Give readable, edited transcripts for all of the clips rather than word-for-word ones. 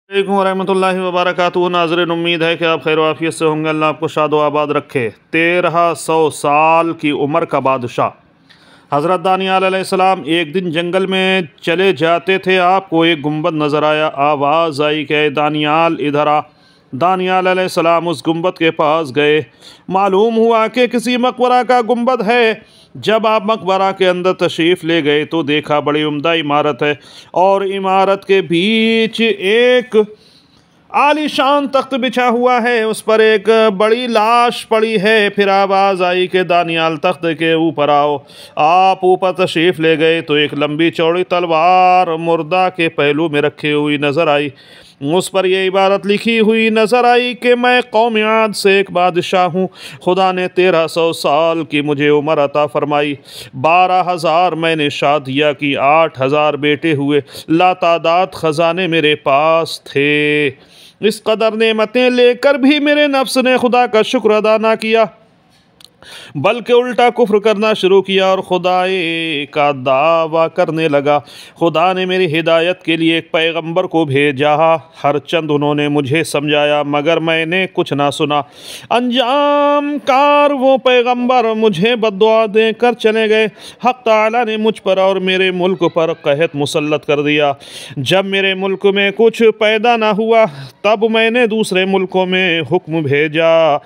अलैकुम वरहमतुल्लाहि वबरकातुहू। नाज़रीन, उम्मीद है कि आप खैर आफियत से होंगे। अल्लाह आपको शादो आबाद रखे। 1300 साल की उम्र का बादशाह हज़रत दानियाल अलैहिस्सलाम एक दिन जंगल में चले जाते थे। आपको एक गुंबद नज़र आया। आवाज़ आई कि दानियाल इधर आ। दानियाल अलैहिस्सलाम उस गुंबद के पास गए। मालूम हुआ कि किसी मकबरा का गुंबद है। जब आप मकबरा के अंदर तशरीफ़ ले गए तो देखा बड़ी उम्दा इमारत है और इमारत के बीच एक आलीशान तख्त बिछा हुआ है, उस पर एक बड़ी लाश पड़ी है। फिर आवाज़ आई कि दानियाल तख्त के ऊपर आओ। आप ऊपर तशरीफ़ ले गए तो एक लंबी चौड़ी तलवार मुर्दा के पहलू में रखी हुई नज़र आई। उस पर यह इबारत लिखी हुई नज़र आई कि मैं कौम आद से एक बादशाह हूँ। खुदा ने 1300 साल की मुझे उम्र अता फरमाई। 12,000 मैंने शादियाँ की, 8,000 बेटे हुए, लातादाद ख़जाने मेरे पास थे। इस कदर नेमतें लेकर भी मेरे नफ्स ने खुदा का शुक्र अदा ना किया, बल्कि उल्टा कुफ्र करना शुरू किया और खुदाए का दावा करने लगा। खुदा ने मेरी हिदायत के लिए एक पैगंबर को भेजा। हर चंद उन्होंने मुझे समझाया मगर मैंने कुछ ना सुना। अंजाम कार वो पैगंबर मुझे बद्दुआ देकर चले गए। हक़ ताला ने मुझ पर और मेरे मुल्क पर कहत मुसल्लत कर दिया। जब मेरे मुल्क में कुछ पैदा ना हुआ तब मैंने दूसरे मुल्कों में हुक्म भेजा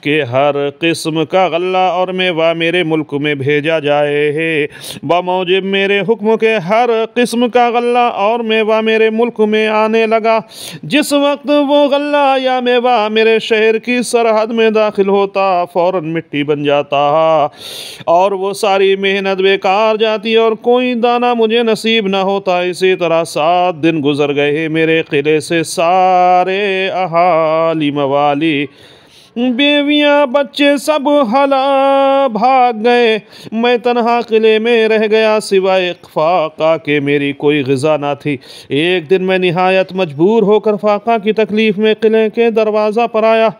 कि हर किस्म का गल्ला और मेवा मेरे मुल्क में भेजा जाए। बमौजिब मेरे हुक्म के हर किस्म का गल्ला और मेवा मेरे मुल्क में आने लगा। जिस वक्त वो गल्ला या मेवा मेरे शहर की सरहद में दाखिल होता फ़ौरन मिट्टी बन जाता और वो सारी मेहनत बेकार जाती और कोई दाना मुझे नसीब ना होता। इसी तरह 7 दिन गुजर गए। मेरे किले से सारे अहाली मवाली, बेवियाँ बच्चे सब हला भाग गए। मैं तन्हा किले में रह गया, सिवाय फाका के मेरी कोई ग़िज़ा ना थी। एक दिन मैं निहायत मजबूर होकर फाका की तकलीफ़ में किले के दरवाज़ा पर आया।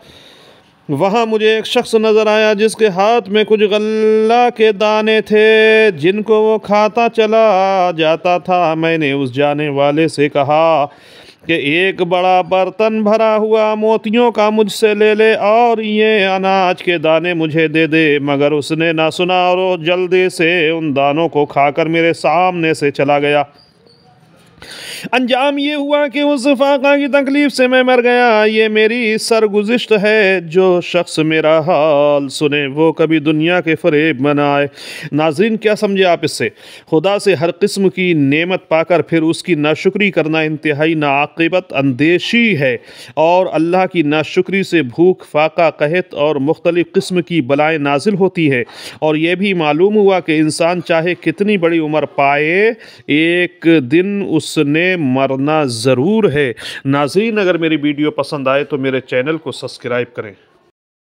वहाँ मुझे एक शख्स नज़र आया जिसके हाथ में कुछ गल्ला के दाने थे जिनको वो खाता चला जाता था। मैंने उस जाने वाले से कहा कि एक बड़ा बर्तन भरा हुआ मोतियों का मुझसे ले ले और ये अनाज के दाने मुझे दे दे। मगर उसने ना सुना और जल्दी से उन दानों को खाकर मेरे सामने से चला गया। अंजाम ये हुआ कि उस फाका की तकलीफ से मैं मर गया। ये मेरी सरगुज़िश्त है। जो शख्स मेरा हाल सुने वो कभी दुनिया के फरेब में न आए। नाज़रीन, क्या समझे आप इससे? खुदा से हर किस्म की नेमत पाकर फिर उसकी नाशुक्री करना इंतहाई नाआक़िबत अंदेशी है और अल्लाह की नाशुक्री से भूख, फाका, कहत और मुख्तलिफ़ किस्म की बलाएँ नाजिल होती है। और यह भी मालूम हुआ कि इंसान चाहे कितनी बड़ी उम्र पाए, एक दिन उसने मरना ज़रूर है। नाज़रीन, अगर मेरी वीडियो पसंद आए तो मेरे चैनल को सब्सक्राइब करें।